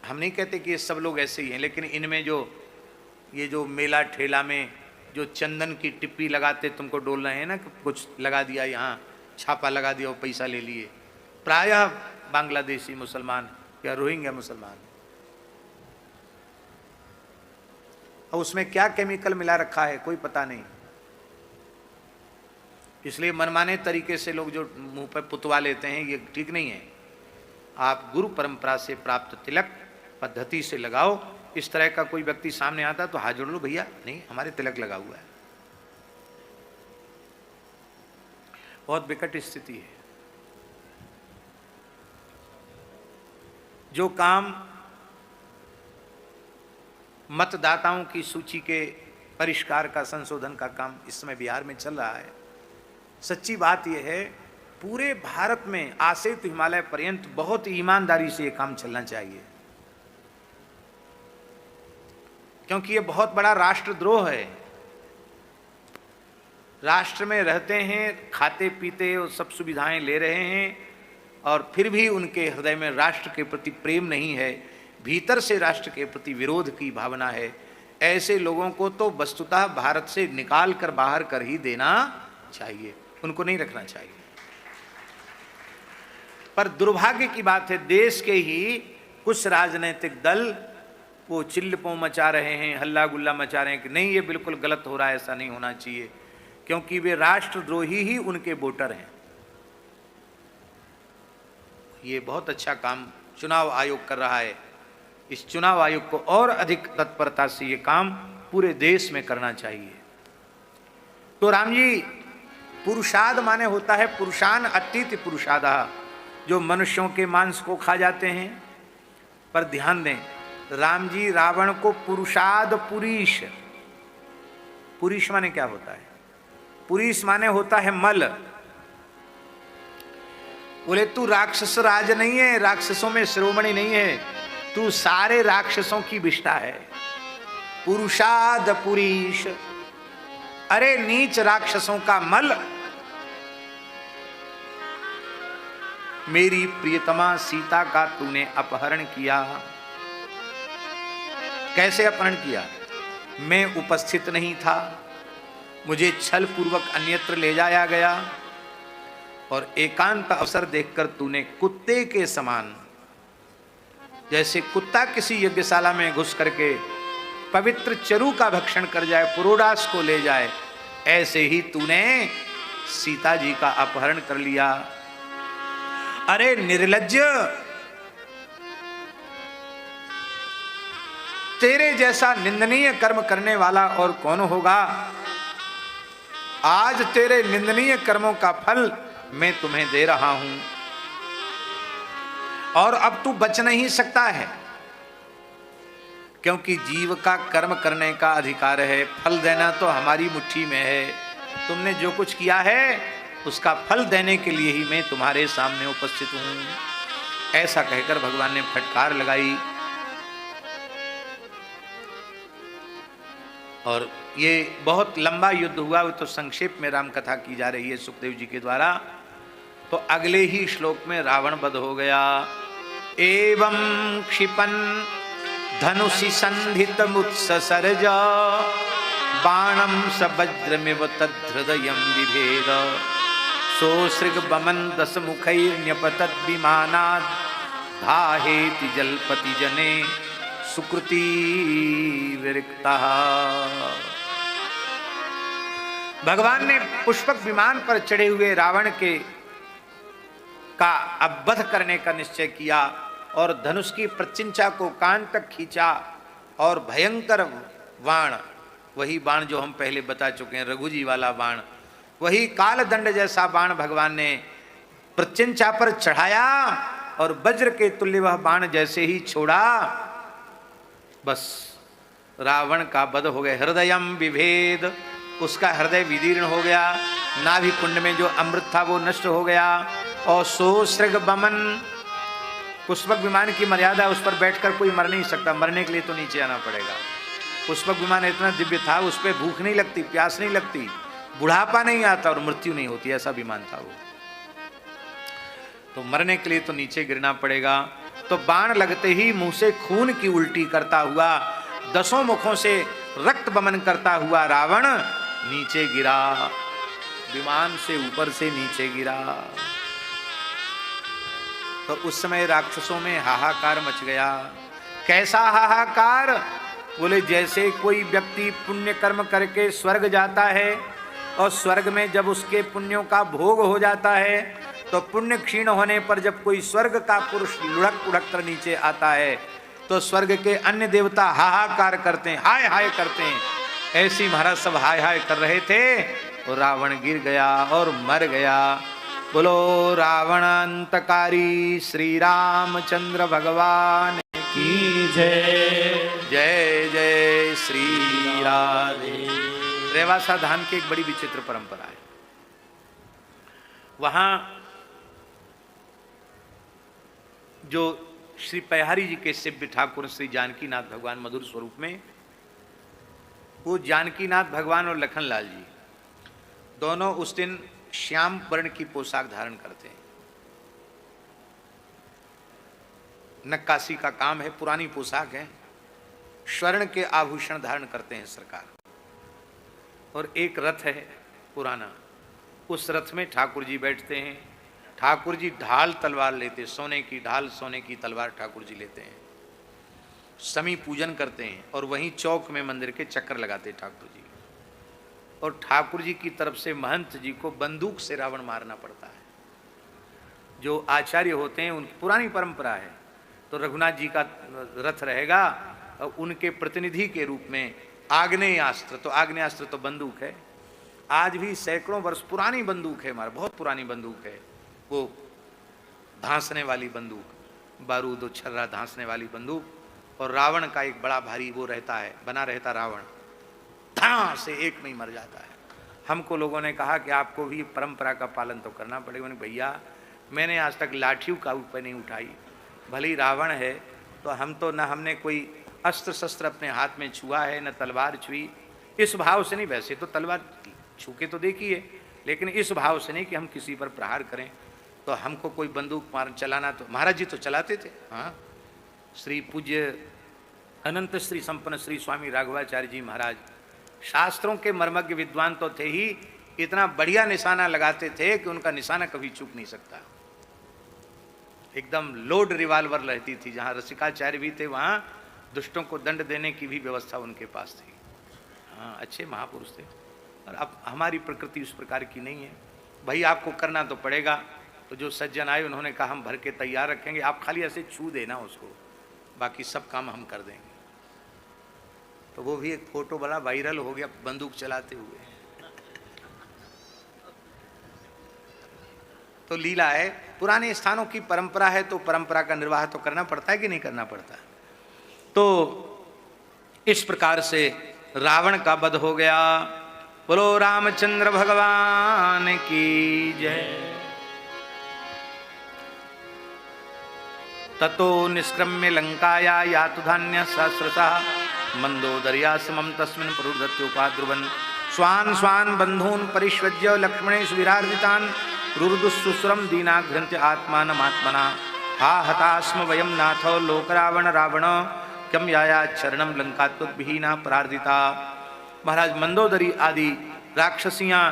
हम नहीं कहते कि ये सब लोग ऐसे ही हैं, लेकिन इनमें जो ये जो मेला ठेला में जो चंदन की टिप्पी लगाते तुमको डोल रहे हैं ना, कुछ लगा दिया यहाँ, छापा लगा दिया और पैसा ले लिए, प्रायः बांग्लादेशी मुसलमान या रोहिंग्या मुसलमान। और उसमें क्या केमिकल मिला रखा है कोई पता नहीं। इसलिए मनमाने तरीके से लोग जो मुंह पर पुतवा लेते हैं, ये ठीक नहीं है। आप गुरु परंपरा से प्राप्त तिलक पद्धति से लगाओ। इस तरह का कोई व्यक्ति सामने आता तो हाथ जोड़ लो, भैया नहीं हमारे तिलक लगा हुआ है। बहुत विकट स्थिति है। जो काम मतदाताओं की सूची के परिष्कार का, संशोधन का काम इस समय बिहार में चल रहा है, सच्ची बात यह है पूरे भारत में आसे तो हिमालय पर्यंत बहुत ईमानदारी से ये काम चलना चाहिए, क्योंकि ये बहुत बड़ा राष्ट्रद्रोह है। राष्ट्र में रहते हैं, खाते पीते और सब सुविधाएं ले रहे हैं, और फिर भी उनके हृदय में राष्ट्र के प्रति प्रेम नहीं है, भीतर से राष्ट्र के प्रति विरोध की भावना है। ऐसे लोगों को तो वस्तुतः भारत से निकाल कर बाहर कर ही देना चाहिए, उनको नहीं रखना चाहिए। पर दुर्भाग्य की बात है, देश के ही कुछ राजनीतिक दल वो चिल्लपों मचा रहे हैं, हल्ला गुल्ला मचा रहे हैं कि नहीं ये बिल्कुल गलत हो रहा है, ऐसा नहीं होना चाहिए, क्योंकि वे राष्ट्रद्रोही ही उनके वोटर हैं। ये बहुत अच्छा काम चुनाव आयोग कर रहा है। इस चुनाव आयोग को और अधिक तत्परता से ये काम पूरे देश में करना चाहिए। तो राम जी, पुरुषाद माने होता है पुरुषान अतीत पुरुषादा, जो मनुष्यों के मांस को खा जाते हैं। पर ध्यान दें, राम जी रावण को पुरुषाद पुरीश, पुरीश माने क्या होता है? पुरीश माने होता है मल। बोले तू राक्षस राज नहीं है, राक्षसों में शिरोमणि नहीं है, तू सारे राक्षसों की विष्ठा है। पुरुषाद पुरीश, अरे नीच राक्षसों का मल। मेरी प्रियतमा सीता का तूने अपहरण किया। कैसे अपहरण किया? मैं उपस्थित नहीं था, मुझे छल पूर्वक अन्यत्र ले जाया गया, और एकांत अवसर देखकर तूने कुत्ते के समान, जैसे कुत्ता किसी यज्ञशाला में घुस करके पवित्र चरु का भक्षण कर जाए, पुरोडास को ले जाए, ऐसे ही तूने सीता जी का अपहरण कर लिया। अरे निर्लज्ज, तेरे जैसा निंदनीय कर्म करने वाला और कौन होगा? आज तेरे निंदनीय कर्मों का फल मैं तुम्हें दे रहा हूं, और अब तू बच नहीं सकता है, क्योंकि जीव का कर्म करने का अधिकार है, फल देना तो हमारी मुट्ठी में है। तुमने जो कुछ किया है उसका फल देने के लिए ही मैं तुम्हारे सामने उपस्थित हूं। ऐसा कहकर भगवान ने फटकार लगाई। और ये बहुत लंबा युद्ध हुआ, वो तो संक्षेप में राम कथा की जा रही है सुखदेव जी के द्वारा। तो अगले ही श्लोक में रावण वध हो गया। एवं क्षिपन धनुषि संधित मुत्ससर्ज बाणम स वज्रमिव तद्धृदयं बिभेद सोसृग बमन दस मुखैर्न्यपतद् विमानाद् धाहेति जलपति जने सुकृति विरिक्ता। भगवान ने पुष्पक विमान पर चढ़े हुए रावण के का अवध करने का निश्चय किया, और धनुष की प्रचिंचा को कान तक खींचा, और भयंकर बाण, वही बाण जो हम पहले बता चुके हैं, रघुजी वाला बाण, वही कालदंड जैसा बाण भगवान ने प्रचिंचा पर चढ़ाया, और वज्र के तुल्य वह बाण जैसे ही छोड़ा, बस रावण का वध हो गया। हृदयम विभेद, उसका हृदय विदीर्ण हो गया, नाभि कुंड में जो अमृत था वो नष्ट हो गया। और सोसृग बमन, पुष्पक विमान की मर्यादा, उस पर बैठकर कोई मर नहीं सकता, मरने के लिए तो नीचे आना पड़ेगा। पुष्पक विमान इतना दिव्य था, उस पर भूख नहीं लगती, प्यास नहीं लगती, बुढ़ापा नहीं आता और मृत्यु नहीं होती, ऐसा विमान था वो। तो मरने के लिए तो नीचे गिरना पड़ेगा। तो बाण लगते ही मुंह से खून की उल्टी करता हुआ 10 मुखों से रक्त बमन करता हुआ रावण नीचे गिरा, विमान से ऊपर से नीचे गिरा। तो उस समय राक्षसों में हाहाकार मच गया। कैसा हाहाकार? बोले जैसे कोई व्यक्ति पुण्य कर्म करके स्वर्ग जाता है और स्वर्ग में जब उसके पुण्यों का भोग हो जाता है तो पुण्य क्षीण होने पर जब कोई स्वर्ग का पुरुष लुढ़क उड़क कर नीचे आता है तो स्वर्ग के अन्य देवता हाहाकार करते हैं, हाय हाय करते हैं। ऐसी महाराज सब हाय हाय कर रहे थे और रावण गिर गया और मर गया। बोलो रावण अंतकारी श्री रामचंद्र भगवान की जय। जय जय श्री राधे। रेवासा धाम की एक बड़ी विचित्र परंपरा है। वहां जो श्री पयहारी जी के शिव्य ठाकुर श्री जानकीनाथ भगवान मधुर स्वरूप में, वो जानकीनाथ भगवान और लखनलाल जी दोनों उस दिन श्याम वर्ण की पोशाक धारण करते हैं। नक्काशी का काम है, पुरानी पोशाक है, स्वर्ण के आभूषण धारण करते हैं सरकार। और एक रथ है पुराना, उस रथ में ठाकुर जी बैठते हैं। ठाकुर जी ढाल तलवार लेते, सोने की ढाल सोने की तलवार ठाकुर जी लेते हैं। समी पूजन करते हैं और वहीं चौक में मंदिर के चक्कर लगाते ठाकुर जी। और ठाकुर जी की तरफ से महंत जी को बंदूक से रावण मारना पड़ता है। जो आचार्य होते हैं उनकी पुरानी परंपरा है, तो रघुनाथ जी का रथ रहेगा और उनके प्रतिनिधि के रूप में आग्नेयास्त्र, तो आग्नेयास्त्र तो बंदूक है। आज भी सैकड़ों वर्ष पुरानी बंदूक है, हमारा बहुत पुरानी बंदूक है, वो धांसने वाली बंदूक, बारूद और छर्रा धांसने वाली बंदूक। और रावण का एक बड़ा भारी वो रहता है, बना रहता रावण, धां से एक में ही मर जाता है। हमको लोगों ने कहा कि आपको भी परंपरा का पालन तो करना पड़ेगा। भैया मैंने आज तक लाठियों का ऊपर नहीं उठाई, भले ही रावण है तो हम तो न हमने कोई अस्त्र शस्त्र अपने हाथ में छुआ है, न तलवार छुई। इस भाव से नहीं, वैसे तो तलवार छू के तो देखिए, लेकिन इस भाव से नहीं कि हम किसी पर प्रहार करें। तो हमको कोई बंदूक मार चलाना, तो महाराज जी तो चलाते थे। हाँ, श्री पूज्य अनंत श्री संपन्न श्री स्वामी राघवाचार्य जी महाराज शास्त्रों के मर्मज्ञ विद्वान तो थे ही, इतना बढ़िया निशाना लगाते थे कि उनका निशाना कभी चूक नहीं सकता। एकदम लोड रिवाल्वर रहती थी। जहाँ रसिकाचार्य भी थे वहाँ दुष्टों को दंड देने की भी व्यवस्था उनके पास थी। हाँ, अच्छे महापुरुष थे। और अब हमारी प्रकृति उस प्रकार की नहीं है। भाई आपको करना तो पड़ेगा। तो जो सज्जन आए उन्होंने कहा हम भर के तैयार रखेंगे, आप खाली ऐसे छू देना उसको, बाकी सब काम हम कर देंगे। तो वो भी एक फोटो बड़ा वायरल हो गया बंदूक चलाते हुए। तो लीला है, पुराने स्थानों की परंपरा है, तो परंपरा का निर्वाह तो करना पड़ता है कि नहीं करना पड़ता। तो इस प्रकार से रावण का वध हो गया। बोलो रामचंद्र भगवान की जय। ततो निष्क्रम्य लंकाया यातु धान्य सहस्रशः मंदोदर्या समम तस्मिन् प्ररुदत्योपाद्रुवन् स्वान् स्वान् बंधून् परिष्वज्य लक्ष्मणेषु विराजितान् रुरुदुःशुस्रं दीनाघ्रन्त्य आत्मानमात्मना हा हतास्म वयं नाथो लोकरावण रावण कम याया चरणम लंकात्वद्विहीना प्रार्थिता। महाराज मंदोदरी आदि राक्षसियाँ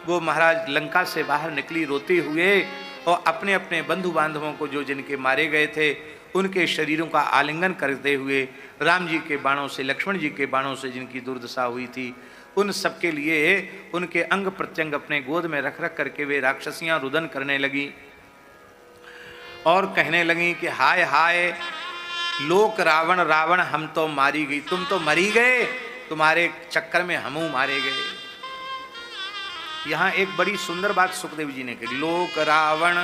वो महाराज लंका से बाहर निकली रोते हुए और अपने अपने बंधु बांधवों को जो जिनके मारे गए थे उनके शरीरों का आलिंगन करते हुए राम जी के बाणों से, लक्ष्मण जी के बाणों से जिनकी दुर्दशा हुई थी, उन सबके लिए उनके अंग प्रत्यंग अपने गोद में रख रख करके वे राक्षसियां रुदन करने लगी और कहने लगी कि हाय हाय लोक रावण रावण, हम तो मारी गई, तुम तो मरी गए, तुम्हारे चक्कर में हमू मारे गए। यहां एक बड़ी सुंदर बात सुखदेव जी ने कही, लोक रावण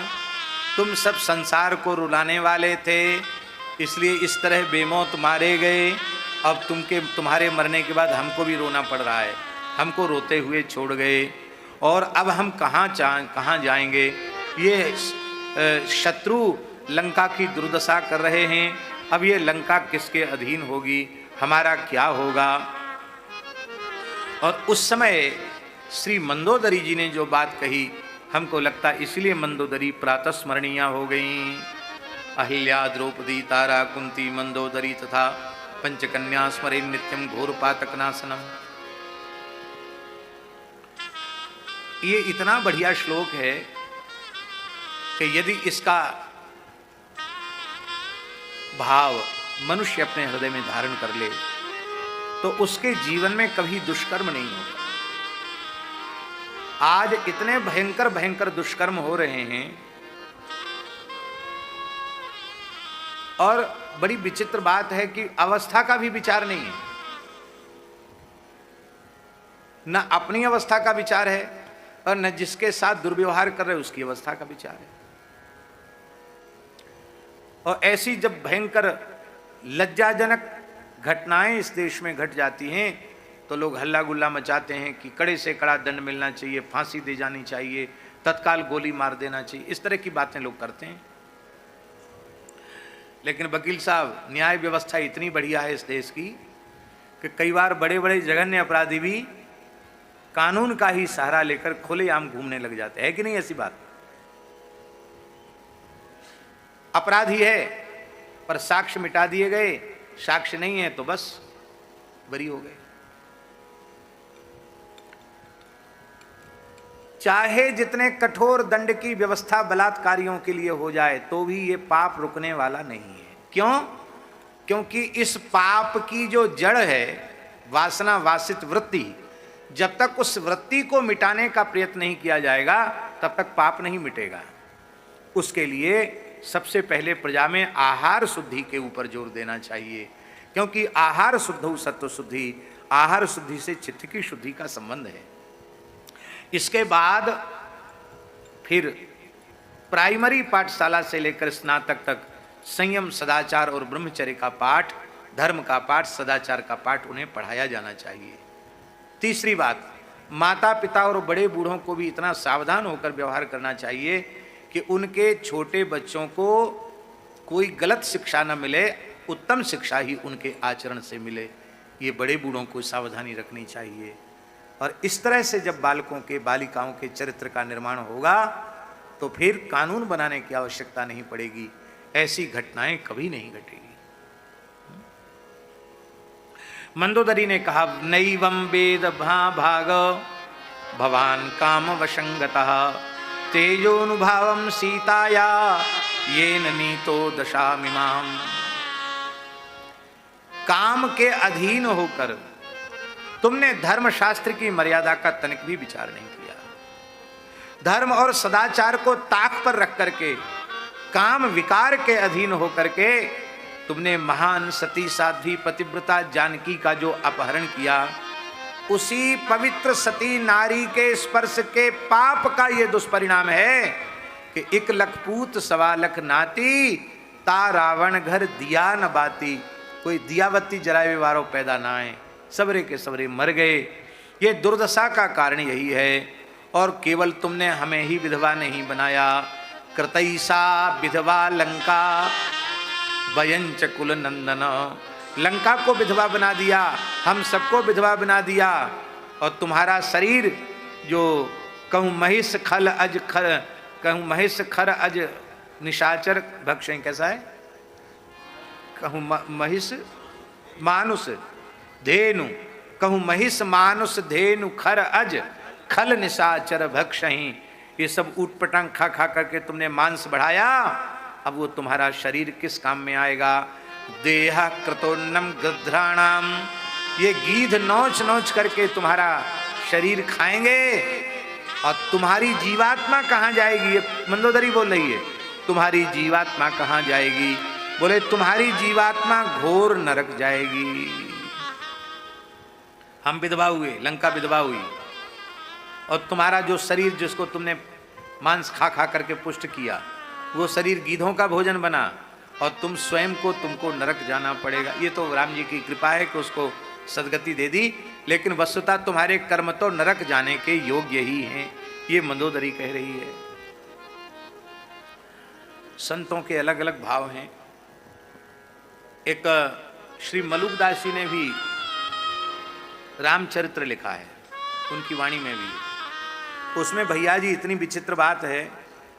तुम सब संसार को रुलाने वाले थे, इसलिए इस तरह बेमौत मारे गए। अब तुम्हारे मरने के बाद हमको भी रोना पड़ रहा है, हमको रोते हुए छोड़ गए और अब हम कहाँ जाएंगे। ये शत्रु लंका की दुर्दशा कर रहे हैं, अब ये लंका किसके अधीन होगी, हमारा क्या होगा। और उस समय श्री मंदोदरी जी ने जो बात कही, हमको लगता इसलिए मंदोदरी प्रातः स्मरणीय हो गई। अहिल्या द्रौपदी तारा कुंती मंदोदरी तथा पंचकन्या स्मरे नित्यम घोर पातकनाशनम। ये इतना बढ़िया श्लोक है कि यदि इसका भाव मनुष्य अपने हृदय में धारण कर ले तो उसके जीवन में कभी दुष्कर्म नहीं होगा। आज इतने भयंकर भयंकर दुष्कर्म हो रहे हैं और बड़ी विचित्र बात है कि अवस्था का भी विचार नहीं है, न अपनी अवस्था का विचार है और न जिसके साथ दुर्व्यवहार कर रहे उसकी अवस्था का विचार है। और ऐसी जब भयंकर लज्जाजनक घटनाएं इस देश में घट जाती हैं तो लोग हल्ला गुल्ला मचाते हैं कि कड़े से कड़ा दंड मिलना चाहिए, फांसी दे जानी चाहिए, तत्काल गोली मार देना चाहिए, इस तरह की बातें लोग करते हैं। लेकिन वकील साहब, न्याय व्यवस्था इतनी बढ़िया है इस देश की कि कई बार बड़े बड़े जघन्य अपराधी भी कानून का ही सहारा लेकर खुलेआम घूमने लग जाते हैं, कि नहीं? ऐसी बात अपराधी है पर साक्ष्य मिटा दिए गए, साक्ष्य नहीं है तो बस बरी हो गए। चाहे जितने कठोर दंड की व्यवस्था बलात्कारियों के लिए हो जाए तो भी ये पाप रुकने वाला नहीं है। क्यों? क्योंकि इस पाप की जो जड़ है वासना वासित वृत्ति, जब तक उस वृत्ति को मिटाने का प्रयत्न नहीं किया जाएगा तब तक पाप नहीं मिटेगा। उसके लिए सबसे पहले प्रजा में आहार शुद्धि के ऊपर जोर देना चाहिए, क्योंकि आहार शुद्धौ सत्व शुद्धि, आहार शुद्धि से चित्त की शुद्धि का संबंध है। इसके बाद फिर प्राइमरी पाठशाला से लेकर स्नातक तक संयम, सदाचार और ब्रह्मचर्य का पाठ, धर्म का पाठ, सदाचार का पाठ उन्हें पढ़ाया जाना चाहिए। तीसरी बात, माता पिता और बड़े बूढ़ों को भी इतना सावधान होकर व्यवहार करना चाहिए कि उनके छोटे बच्चों को कोई गलत शिक्षा न मिले, उत्तम शिक्षा ही उनके आचरण से मिले। ये बड़े बूढ़ों को सावधानी रखनी चाहिए। और इस तरह से जब बालकों के, बालिकाओं के चरित्र का निर्माण होगा तो फिर कानून बनाने की आवश्यकता नहीं पड़ेगी, ऐसी घटनाएं कभी नहीं घटेगी। मंदोदरी ने कहा, नैवं वेद भाग भवान काम वशंगतः तेजोनुभावम सीताया येन नीतो दशामिमाम। काम के अधीन होकर तुमने धर्मशास्त्र की मर्यादा का तनिक भी विचार नहीं किया। धर्म और सदाचार को ताक पर रख करके, काम विकार के अधीन होकर के तुमने महान सती साध्वी पतिव्रता जानकी का जो अपहरण किया, उसी पवित्र सती नारी के स्पर्श के पाप का ये दुष्परिणाम है कि 1 लख पूत 1.25 लाख नाती, ता रावण घर दिया न बाती। कोई दियावती जलावे वारो पैदा ना आए, सबरे के सबरे मर गए। ये दुर्दशा का कारण यही है। और केवल तुमने हमें ही विधवा नहीं बनाया, कृतैसा विधवा लंका वयंच कुल नंदन। लंका को विधवा बना दिया, हम सबको विधवा बना दिया। और तुम्हारा शरीर जो कहूँ महिष खल अज खर, कहूँ महिष खर अज निशाचर भक्षण, कैसा है? कहूँ महिष मानुष धेनु, कहूँ महिष मानुष धेनु खर अज खल निशाचर भक्षही। ये सब ऊटपटांग खा खा करके तुमने मांस बढ़ाया, अब वो तुम्हारा शरीर किस काम में आएगा? देह कृतोन्नम गृध्राणाम, ये गीध नोच नोच करके तुम्हारा शरीर खाएंगे। और तुम्हारी जीवात्मा कहाँ जाएगी? ये मंदोदरी बोल रही है, तुम्हारी जीवात्मा कहाँ जाएगी? बोले तुम्हारी जीवात्मा घोर नरक जाएगी। हम विधवा हुए, लंका विधवा हुई, और तुम्हारा जो शरीर जिसको तुमने मांस खा खा करके पुष्ट किया, वो शरीर गीधों का भोजन बना, और तुम स्वयं को, तुमको नरक जाना पड़ेगा। ये तो राम जी की कृपा है कि उसको सदगति दे दी, लेकिन वस्तुतः तुम्हारे कर्म तो नरक जाने के योग्य ही हैं। ये मंदोदरी कह रही है। संतों के अलग अलग भाव हैं। एक श्री मलुकदास जी ने भी रामचरित्र लिखा है, उनकी वाणी में भी। उसमें भैया जी इतनी विचित्र बात है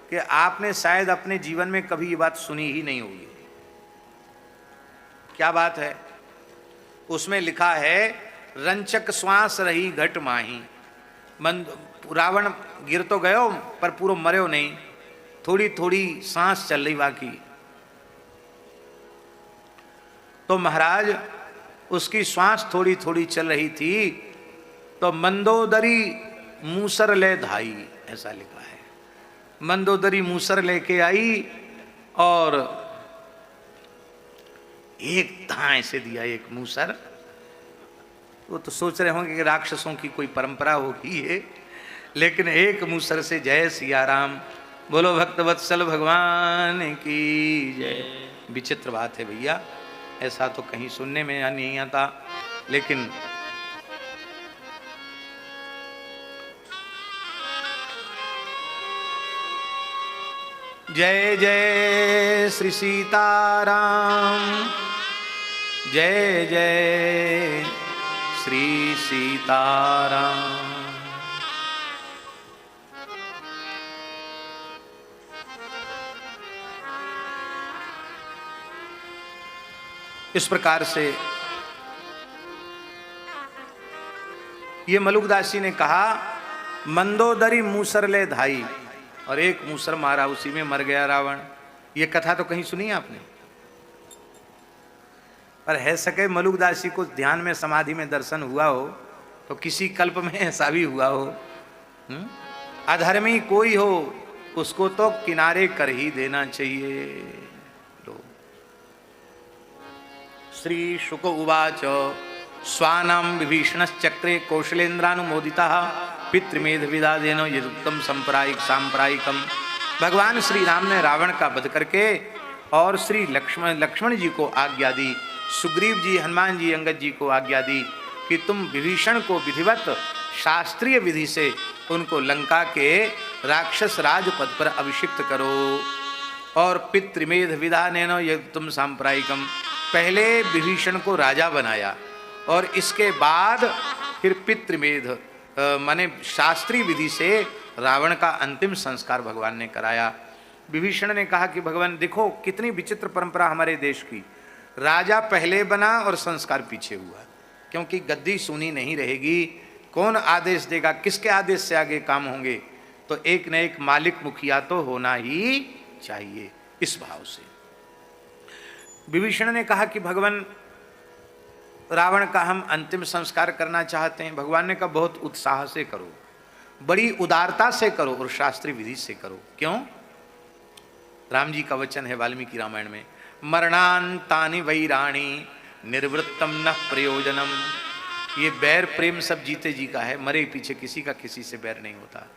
कि आपने शायद अपने जीवन में कभी ये बात सुनी ही नहीं होगी। क्या बात है? उसमें लिखा है, रंचक श्वास रही घट माही। रावण गिर तो गयो पर पूरा मर्यो नहीं, थोड़ी थोड़ी सांस चल रही बाकी। तो महाराज उसकी श्वास थोड़ी थोड़ी चल रही थी, तो मंदोदरी मूसर ले धाई, ऐसा लिखा है। मंदोदरी मूसर लेके आई और एक धाए से दिया, एक मूसर। वो तो सोच रहे होंगे कि राक्षसों की कोई परंपरा होगी ये, लेकिन एक मूसर से जय सिया राम, बोलो भक्तवत्सल भगवान की जय। विचित्र बात है भैया, ऐसा तो कहीं सुनने में नहीं आता। लेकिन जय जय श्री सीताराम, जय जय श्री सीताराम। इस प्रकार से ये मलुकदासी ने कहा, मंदोदरी मूसर ले धाई, और एक मूसर मारा, उसी में मर गया रावण। ये कथा तो कहीं सुनी आपने? पर है सके मलुकदासी को ध्यान में समाधि में दर्शन हुआ हो तो किसी कल्प में ऐसा भी हुआ हो। अधर्मी कोई हो उसको तो किनारे कर ही देना चाहिए। लो, श्री शुक उवाच स्वानाम विभीषणश्चक्रे कौशलेन्द्रानुमोदितः पितृमेध विदादेन यदुक्तम सांप्रायिकम। भगवान श्री राम ने रावण का वध करके और श्री लक्ष्मण जी को आज्ञा दी, सुग्रीव जी, हनुमान जी, अंगद जी को आज्ञा दी कि तुम विभीषण को विधिवत शास्त्रीय विधि से उनको लंका के राक्षस राजपद पर अभिषिक्त करो। और पितृमेध विदानेन यदुक्तम सांप्रायिकम, पहले विभीषण को राजा बनाया और इसके बाद फिर पितृमेध माने शास्त्रीय विधि से रावण का अंतिम संस्कार भगवान ने कराया। विभीषण ने कहा कि भगवान देखो कितनी विचित्र परंपरा हमारे देश की, राजा पहले बना और संस्कार पीछे हुआ, क्योंकि गद्दी सुनी नहीं रहेगी, कौन आदेश देगा, किसके आदेश से आगे काम होंगे, तो एक न एक मालिक मुखिया तो होना ही चाहिए। इस भाव से विभीषण ने कहा कि भगवान रावण का हम अंतिम संस्कार करना चाहते हैं। भगवान ने कहा बहुत उत्साह से करो, बड़ी उदारता से करो और शास्त्रीय विधि से करो। क्यों? राम जी का वचन है वाल्मीकि रामायण में, मरणांतानि वैराणी निर्वृत्तम न प्रयोजनम। ये बैर प्रेम सब जीते जी का है, मरे पीछे किसी का किसी से बैर नहीं होता।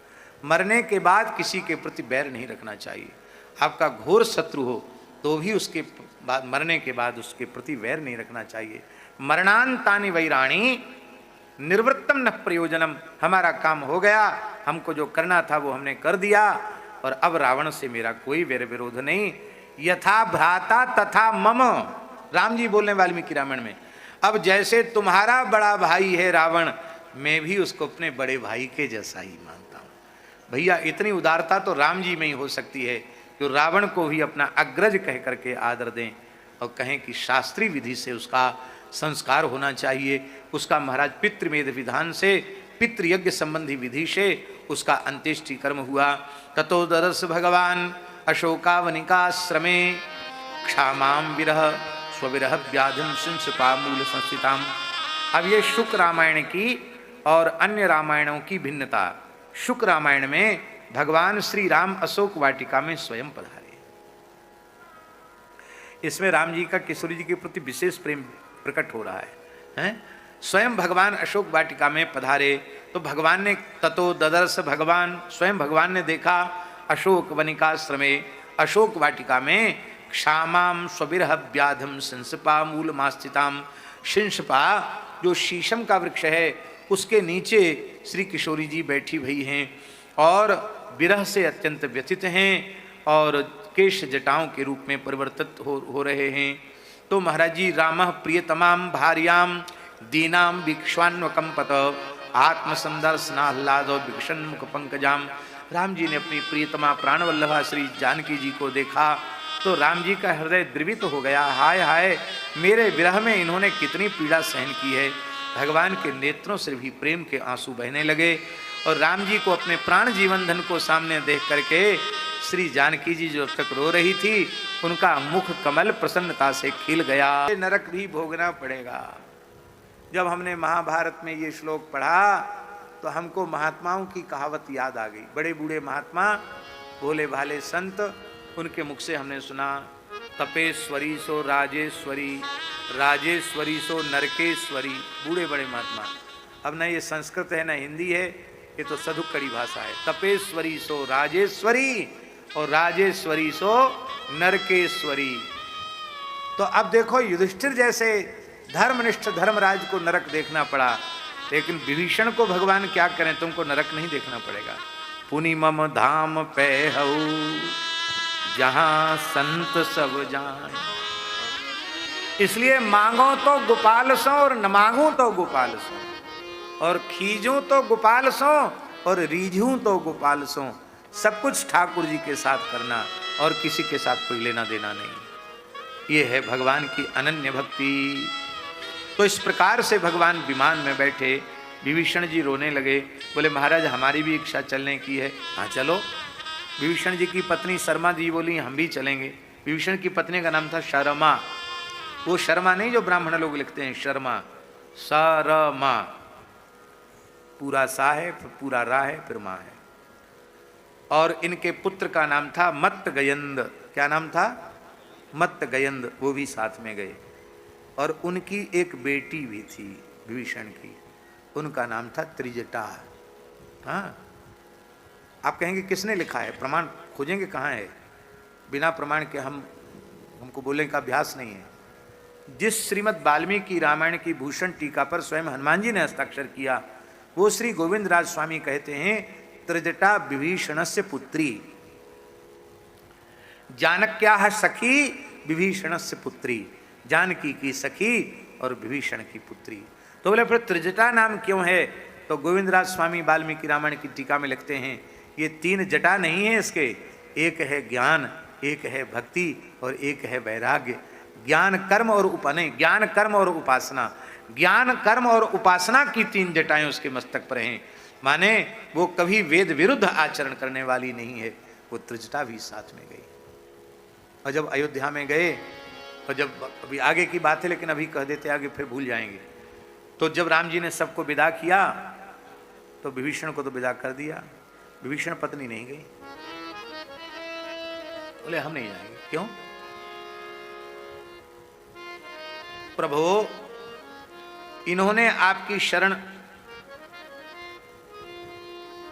मरने के बाद किसी के प्रति बैर नहीं रखना चाहिए। आपका घोर शत्रु हो तो भी उसके बाद मरने के बाद उसके प्रति वैर नहीं रखना चाहिए। मरणांतानि वैराणी निर्वृत्तम न प्रयोजनम, हमारा काम हो गया, हमको जो करना था वो हमने कर दिया और अब रावण से मेरा कोई वैर विरोध नहीं। यथा भ्राता तथा मम, राम जी बोलने वाल्मीकि रामायण में, अब जैसे तुम्हारा बड़ा भाई है रावण, मैं भी उसको अपने बड़े भाई के जैसा ही मानता हूँ। भैया इतनी उदारता तो राम जी में ही हो सकती है कि रावण को भी अपना अग्रज कह करके आदर दें और कहें कि शास्त्रीय विधि से उसका संस्कार होना चाहिए। उसका महाराज पितृमेध विधान से, पितृयज्ञ संबंधी विधि से उसका अंत्येष्टि कर्म हुआ। ततो ददर्श भगवान अशोकावनिकाश्रमे क्षामां विरह स्वविरह व्याधिम शिंशपामूल संस्थिताम। अब ये शुक रामायण की और अन्य रामायणों की भिन्नता। शुक रामायण में भगवान श्री राम अशोक वाटिका में स्वयं पधारे। इसमें राम जी का किशोरी जी के प्रति विशेष प्रेम प्रकट हो रहा है? स्वयं भगवान अशोक वाटिका में पधारे तो भगवान ने ततो ददर्श, भगवान स्वयं भगवान ने देखा अशोक वनिकाश्रमे, अशोक वाटिका में क्षामाम स्वविरह व्याधम शिंशपा मूल मास्थिताम। शिंशपा जो शीशम का वृक्ष है उसके नीचे श्री किशोरी जी बैठी हुई हैं और विरह से अत्यंत व्यथित हैं और केश जटाओं के रूप में परिवर्तित हो रहे हैं। तो महाराज जी रामः प्रियतमाम भार्याम दीनाम वीक्ष्वान्वकंपत आत्मसंदर्शनाह्लादो विक्षन्मुख पंकजाम। राम जी ने अपनी प्रियतमा प्राणवल्लभा श्री जानकी जी को देखा तो राम जी का हृदय द्रवित हो गया। हाय हाय, मेरे विरह में इन्होंने कितनी पीड़ा सहन की है। भगवान के नेत्रों से भी प्रेम के आंसू बहने लगे और राम जी को अपने प्राण जीवन धन को सामने देख करके श्री जानकी जी जो अब तक रो रही थी, उनका मुख कमल प्रसन्नता से खिल गया। नरक भी भोगना पड़ेगा। जब हमने महाभारत में ये श्लोक पढ़ा तो हमको महात्माओं की कहावत याद आ गई। बड़े बूढ़े महात्मा, भोले भाले संत, उनके मुख से हमने सुना, तपेश्वरी सो राजेश्वरी, राजेश्वरी सो नरकेश्वरी। बूढ़े बड़े महात्मा। अब न ये संस्कृत है न हिंदी है, ये तो सधुकड़ी भाषा है। तपेश्वरी सो राजेश्वरी और राजेश्वरी सो नरकेश्वरी। तो अब देखो, युधिष्ठिर जैसे धर्मनिष्ठ धर्मराज को नरक देखना पड़ा, लेकिन विभीषण को भगवान क्या करें, तुमको नरक नहीं देखना पड़ेगा। पुनि मम धाम पे हऊ जहां संत सब जान। इसलिए मांगो तो गोपाल सो और न मांगू तो गोपाल सो, और खींचूं तो गोपाल सो और रीझूं तो गोपाल सो। सब कुछ ठाकुर जी के साथ करना और किसी के साथ कोई लेना देना नहीं। ये है भगवान की अनन्य भक्ति। तो इस प्रकार से भगवान विमान में बैठे, विभीषण जी रोने लगे, बोले महाराज हमारी भी इच्छा चलने की है। हाँ चलो। विभीषण जी की पत्नी शर्मा जी बोली हम भी चलेंगे। विभीषण की पत्नी का नाम था शर्मा। वो शर्मा नहीं जो ब्राह्मण लोग लिखते हैं, शर्मा, शर्मा, पूरा सा है फिर पूरा रा है फिर माँ है। और इनके पुत्र का नाम था मत्तगयंद। क्या नाम था? मत्तगयंद। वो भी साथ में गए। और उनकी एक बेटी भी थी विभीषण की, उनका नाम था त्रिजटा। हाँ, आप कहेंगे किसने लिखा है, प्रमाण खोजेंगे कहाँ है। बिना प्रमाण के हमको बोलने का अभ्यास नहीं है। जिस श्रीमद् वाल्मीकि रामायण की भूषण टीका पर स्वयं हनुमान जी ने हस्ताक्षर किया, वो श्री गोविंद राज स्वामी कहते हैं, त्रिजटा विभीषणस्य पुत्री, जानक्याः सखी विभीषणस्य पुत्री। जानकी की सखी और विभीषण की पुत्री। तो बोले फिर त्रिजटा नाम क्यों है? तो गोविंद राज स्वामी वाल्मीकि रामायण की टीका में लिखते हैं, ये तीन जटा नहीं है इसके, एक है ज्ञान, एक है भक्ति और एक है वैराग्य। ज्ञान कर्म और ज्ञान कर्म और उपासना, ज्ञान कर्म और उपासना की तीन जटाएं उसके मस्तक पर हैं। माने वो कभी वेद विरुद्ध आचरण करने वाली नहीं है। वो त्रिजटा भी साथ में गई। और जब अयोध्या में गए, और जब अभी आगे की बात है लेकिन अभी कह देते आगे फिर भूल जाएंगे। तो जब राम जी ने सबको विदा किया तो विभीषण को तो विदा कर दिया, विभीषण पत्नी नहीं गई। बोले हम नहीं जाएंगे। क्यों? प्रभु, इन्होंने आपकी शरण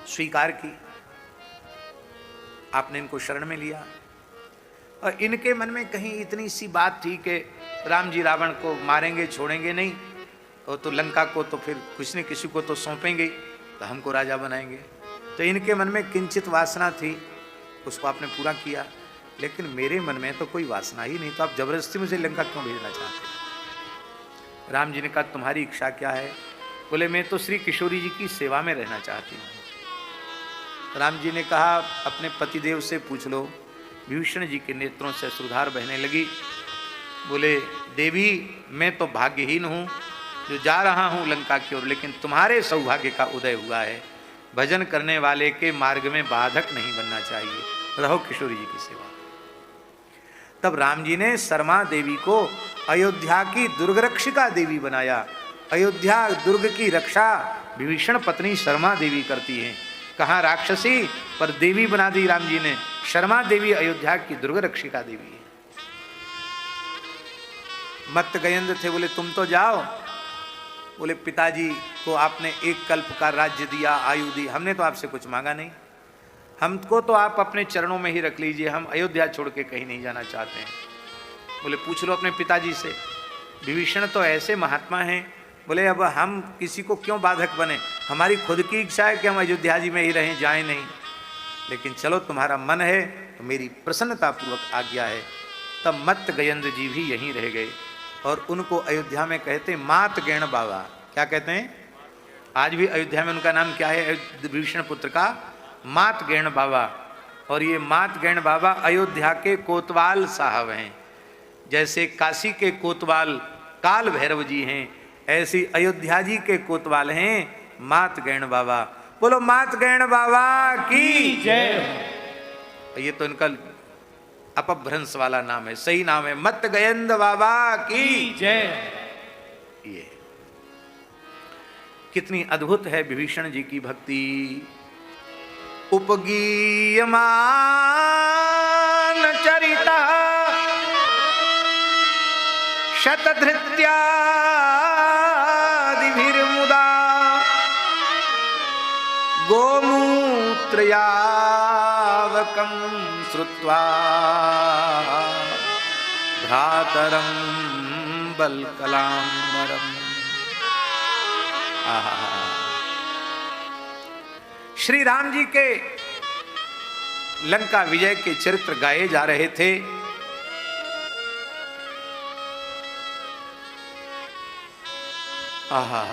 स्वीकार की, आपने इनको शरण में लिया, और इनके मन में कहीं इतनी सी बात थी कि राम जी रावण को मारेंगे, छोड़ेंगे नहीं, और तो लंका को तो फिर किसी न किसी को तो सौंपेंगे, तो हमको राजा बनाएंगे। तो इनके मन में किंचित वासना थी, उसको आपने पूरा किया। लेकिन मेरे मन में तो कोई वासना ही नहीं, तो आप जबरदस्ती मुझे लंका क्यों भेजना चाहते? राम जी ने कहा तुम्हारी इच्छा क्या है? बोले मैं तो श्री किशोरी जी की सेवा में रहना चाहती हूँ। राम जी ने कहा अपने पतिदेव से पूछ लो। विभीषण जी के नेत्रों से अश्रुधार बहने लगी। बोले देवी, मैं तो भाग्यहीन हूँ जो जा रहा हूँ लंका की ओर, लेकिन तुम्हारे सौभाग्य का उदय हुआ है। भजन करने वाले के मार्ग में बाधक नहीं बनना चाहिए, रहो किशोरी जी की सेवा। तब राम जी ने शर्मा देवी को अयोध्या की दुर्गरक्षिका देवी बनाया। अयोध्या दुर्ग की रक्षा विभीषण पत्नी शर्मा देवी करती है। कहाँ राक्षसी, पर देवी बना दी राम जी ने। शर्मा देवी अयोध्या की दुर्गरक्षिका देवी है। मत्तगयंद थे, बोले तुम तो जाओ। बोले पिताजी को आपने एक कल्प का राज्य दिया, आयु दी, हमने तो आपसे कुछ मांगा नहीं, हमको तो आप अपने चरणों में ही रख लीजिए, हम अयोध्या छोड़ के कहीं नहीं जाना चाहते हैं। बोले पूछ लो अपने पिताजी से। विभीषण तो ऐसे महात्मा हैं, बोले अब हम किसी को क्यों बाधक बने, हमारी खुद की इच्छा है कि हम अयोध्या जी में ही रहें, जाएं नहीं, लेकिन चलो तुम्हारा मन है तो मेरी प्रसन्नतापूर्वक आज्ञा है। तब मत्तगयंद जी भी यहीं रह गए और उनको अयोध्या में कहते हैं मात गैण बाबा। क्या कहते हैं? आज भी अयोध्या में उनका नाम क्या है? विभीषण पुत्र का मात गैण बाबा। और ये मात गैण बाबा अयोध्या के कोतवाल साहब हैं। जैसे काशी के कोतवाल काल भैरव जी हैं, ऐसी अयोध्या जी के कोतवाल हैं मात गैण बाबा। बोलो मात गैण बाबा की जय। ये तो इनका अपभ्रंश वाला नाम है, सही नाम है मत गयंद बाबा की जय। ये कितनी अद्भुत है विभीषण जी की भक्ति। उपगीयमान चरिता शतधृत्यादिभिर्मुदा गोमूत्रयावकं श्रुत्वा भ्रातरं बल्कलाम्बरम्। श्री राम जी के लंका विजय के चरित्र गाए जा रहे थे। आहा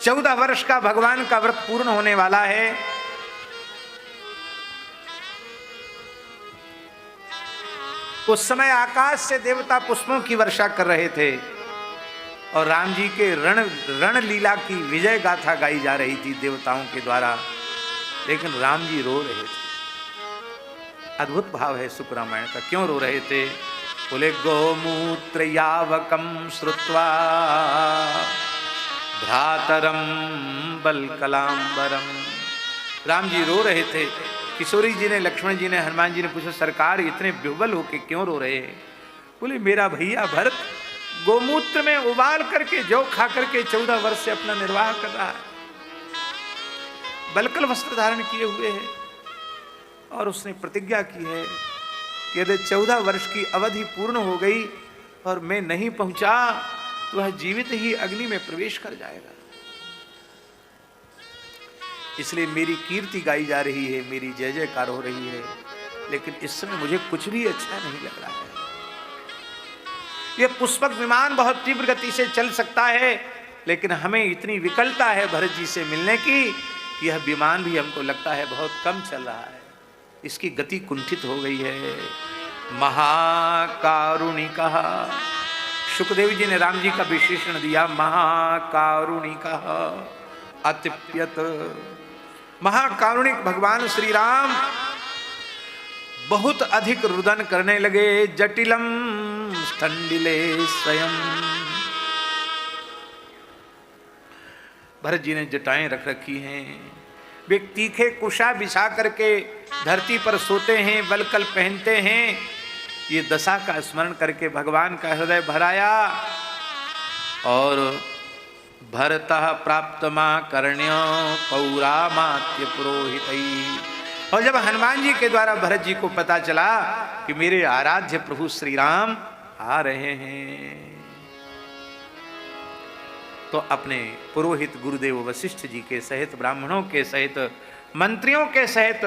14 वर्ष का भगवान का व्रत पूर्ण होने वाला है। उस समय आकाश से देवता पुष्पों की वर्षा कर रहे थे और राम जी के रण लीला की विजय गाथा गाई जा रही थी देवताओं के द्वारा, लेकिन राम जी रो रहे थे। अद्भुत भाव है शुक्र रामायण का। क्यों रो रहे थे? बोले गोमूत्र यावकम श्रुत्वा भ्रातरम बलकलाम्बरम। राम जी रो रहे थे। किशोरी जी ने, लक्ष्मण जी ने, हनुमान जी ने पूछा सरकार इतने विह्वल होके क्यों रो रहे हैं? बोले मेरा भैया भरत गोमूत्र में उबाल करके जौ खा करके 14 वर्ष से अपना निर्वाह कर रहा है, बलकल वस्त्र धारण किए हुए है और उसने प्रतिज्ञा की है कि यदि 14 वर्ष की अवधि पूर्ण हो गई और मैं नहीं पहुंचा तो वह जीवित ही अग्नि में प्रवेश कर जाएगा। इसलिए मेरी कीर्ति गाई जा रही है, मेरी जय जयकार हो रही है, लेकिन इस समय मुझे कुछ भी अच्छा नहीं लग रहा है। यह पुष्पक विमान बहुत तीव्र गति से चल सकता है, लेकिन हमें इतनी विकलता है भरत जी से मिलने की, यह विमान भी हमको लगता है बहुत कम चल रहा है, इसकी गति कुंठित हो गई है। महाकारुणिकः, सुखदेव जी ने राम जी का विशेषण दिया, महाकारुणिकः अतिप्यत। महाकारुणिक भगवान श्री राम बहुत अधिक रुदन करने लगे। जटिलम स्थंडिले स्वयं। भरत जी ने जटाएं रख रखी हैं, वे तीखे कुशा बिछा करके धरती पर सोते हैं, बलकल पहनते हैं। ये दशा का स्मरण करके भगवान का हृदय भराया और भरतः प्राप्त मां कर्ण्य पौरामात्य पुरोहित। और जब हनुमान जी के द्वारा भरत जी को पता चला कि मेरे आराध्य प्रभु श्री राम आ रहे हैं, तो अपने पुरोहित गुरुदेव वशिष्ठ जी के सहित, ब्राह्मणों के सहित, मंत्रियों के सहित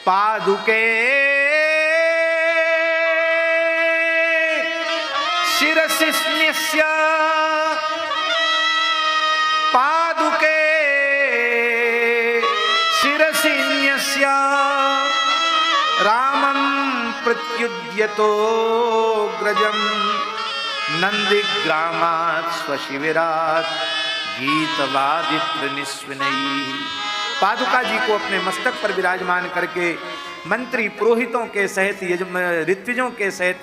पादुके शिरसिन्यस्य, पादुके शिरसिन्यस्य रामं प्रत्युद्यतो ग्रजं नंदिग्रामात् स्वशिविरात् गीतवादित्र निस्विनैः। पादुका जी को अपने मस्तक पर विराजमान करके मंत्री पुरोहितों के सहित, ऋत्विजों के सहित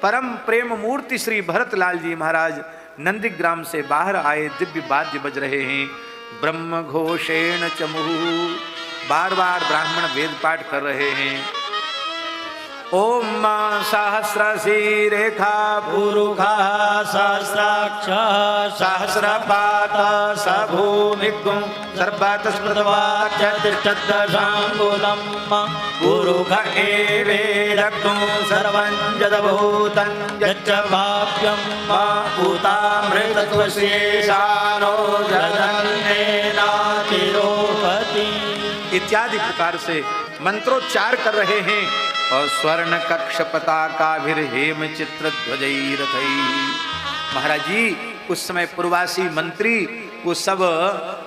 परम प्रेम मूर्ति श्री भरतलाल जी महाराज नंदिग्राम से बाहर आए। दिव्य वाद्य बज रहे हैं, ब्रह्म घोषेण चमुहु, बार बार ब्राह्मण वेद पाठ कर रहे हैं। ओम सहस्रशी रेखा पुरुखा सहस्राक्ष सहस्रपात सभूमिगुं सर्वतस्मृतवाच्यतिष्ठद्दशाङ्गुलं पुरुख एवेदग्ं सर्वं जदभूतं यच्च भाव्यं भूतामृतत्वशेषानो जगन्नेनातिरोहति इत्यादि प्रकार से मंत्रोच्चार कर रहे हैं। और स्वर्ण कक्ष पताकाभिर हेम चित्र ध्वजैरथै। महाराज जी उस समय पूर्वासी मंत्री वो सब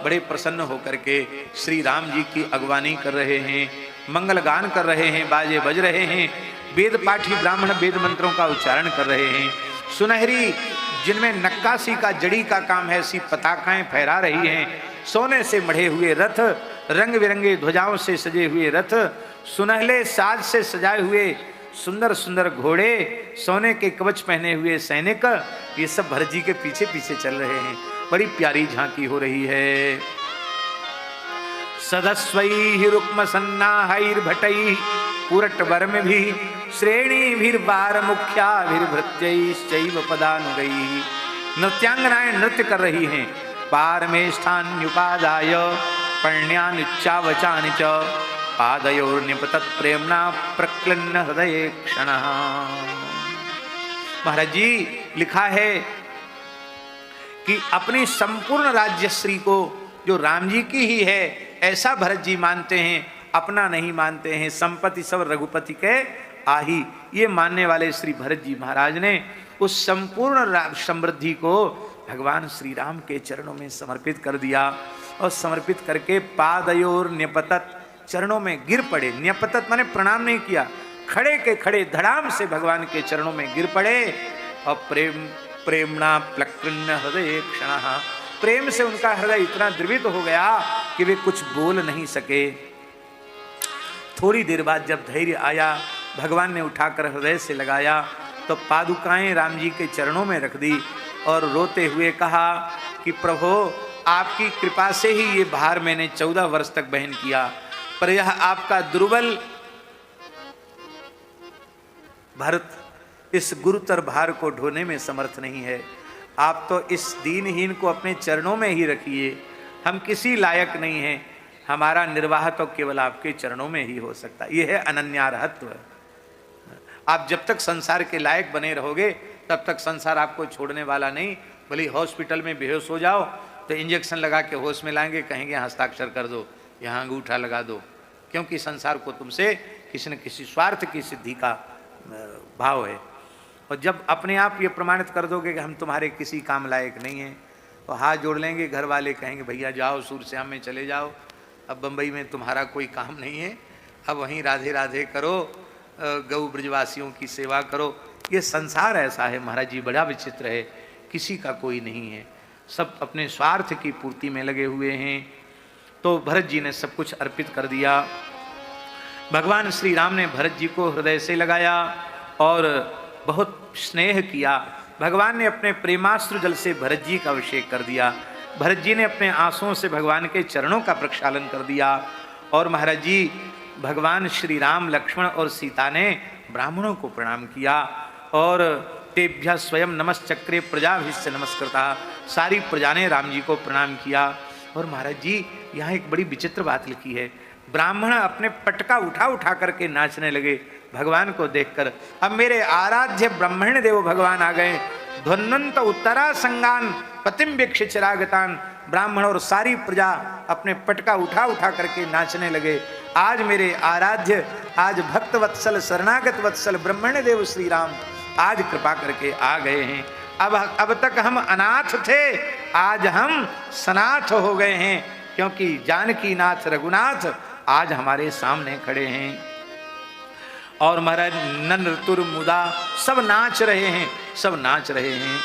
बड़े प्रसन्न होकर के श्री राम जी की अगवानी कर रहे हैं, मंगल गान कर रहे हैं, बाजे बज रहे हैं, वेद पाठी ब्राह्मण वेद मंत्रों का उच्चारण कर रहे हैं। सुनहरी जिनमें नक्काशी का जड़ी का काम है ऐसी पताकाएं फहरा रही हैं। सोने से मढ़े हुए रथ, रंग बिरंगे ध्वजाओं से सजे हुए रथ, सुनहले साज से सजाए हुए सुंदर सुंदर घोड़े, सोने के कवच पहने हुए सैनिक, ये सब भरत जी के पीछे पीछे चल रहे हैं। बड़ी प्यारी झांकी हो रही है। सदस्वैः रुक्म सन्नाहैर्भटैः पुरट वर्म भी श्रेणीभिर्वार मुख्याभिर्भृत्यैश्चैव पदानुगैः। नृत्यांगनाएं नृत्य कर रही हैं। पारमेष्ठान्युपादाय पर्ण्यानुच्चावचानि च पादयोर्निपतत् प्रेम्णा प्रक्लिन्न हृदये क्षणः। महाराज जी लिखा है कि अपनी संपूर्ण राज्यश्री को जो राम जी की ही है ऐसा भरत जी मानते हैं, अपना नहीं मानते हैं। संपत्ति सब रघुपति के आही, ये मानने वाले श्री भरत जी महाराज ने उस संपूर्ण समृद्धि को भगवान श्री राम के चरणों में समर्पित कर दिया और समर्पित करके पादयोर न्यपतत, चरणों में गिर पड़े। न्यपतत माने प्रणाम नहीं किया, खड़े के खड़े धड़ाम से भगवान के चरणों में गिर पड़े और प्रेमणा प्लक्कृन्न हृदय क्षणः, प्रेम से उनका हृदय इतना द्रवित हो गया कि वे कुछ बोल नहीं सके। थोड़ी देर बाद जब धैर्य आया, भगवान ने उठाकर हृदय से लगाया तो पादुकाएं राम जी के चरणों में रख दी और रोते हुए कहा कि प्रभु आपकी कृपा से ही ये भार मैंने 14 वर्ष तक वहन किया, पर यह आपका दुर्बल भरत इस गुरुतर भार को ढोने में समर्थ नहीं है। आप तो इस दीनहीन को अपने चरणों में ही रखिए, हम किसी लायक नहीं हैं, हमारा निर्वाह तो केवल आपके चरणों में ही हो सकता। यह है अनन्यार्हत्व। आप जब तक संसार के लायक बने रहोगे तब तक संसार आपको छोड़ने वाला नहीं। भले हॉस्पिटल में बेहोश हो जाओ तो इंजेक्शन लगा के होश में लाएंगे, कहेंगे हस्ताक्षर कर दो, यहाँ अंगूठा लगा दो, क्योंकि संसार को तुमसे किसी न किसी स्वार्थ की सिद्धि का भाव है। और जब अपने आप ये प्रमाणित कर दोगे कि हम तुम्हारे किसी काम लायक नहीं हैं, तो हाथ जोड़ लेंगे घर वाले, कहेंगे भैया जाओ सूरश्याम में चले जाओ, अब बम्बई में तुम्हारा कोई काम नहीं है, अब वहीं राधे राधे करो, गौ ब्रजवासियों की सेवा करो। ये संसार ऐसा है महाराज जी, बड़ा विचित्र है, किसी का कोई नहीं है, सब अपने स्वार्थ की पूर्ति में लगे हुए हैं। तो भरत जी ने सब कुछ अर्पित कर दिया। भगवान श्री राम ने भरत जी को हृदय से लगाया और बहुत स्नेह किया। भगवान ने अपने प्रेमास्त्र जल से भरत जी का अभिषेक कर दिया। भरत जी ने अपने आंसुओं से भगवान के चरणों का प्रक्षालन कर दिया। और महाराज जी भगवान श्री राम, लक्ष्मण और सीता ने ब्राह्मणों को प्रणाम किया और तेभ्य स्वयं नमश्चक्रे प्रजाभिश्च नमस्कृता, सारी प्रजा ने राम जी को प्रणाम किया। और महाराज जी यहाँ एक बड़ी विचित्र बात लिखी है, ब्राह्मण अपने पटका उठा उठा करके नाचने लगे भगवान को देखकर। अब मेरे आराध्य ब्रह्मण्य देव भगवान आ गए। ध्वन्वंत उत्तरा संगान पतिम वीक्ष चिरागतान, ब्राह्मण और सारी प्रजा अपने पटका उठा उठा करके नाचने लगे। आज मेरे आराध्य, आज भक्त वत्सल शरणागत वत्सल ब्रह्मण्य देव श्री राम आज कृपा करके आ गए हैं। अब तक हम अनाथ थे, आज हम सनाथ हो गए हैं, क्योंकि जानकी नाथ रघुनाथ आज हमारे सामने खड़े हैं। और महाराज नृतुर मुदा, सब नाच रहे हैं, सब नाच रहे हैं।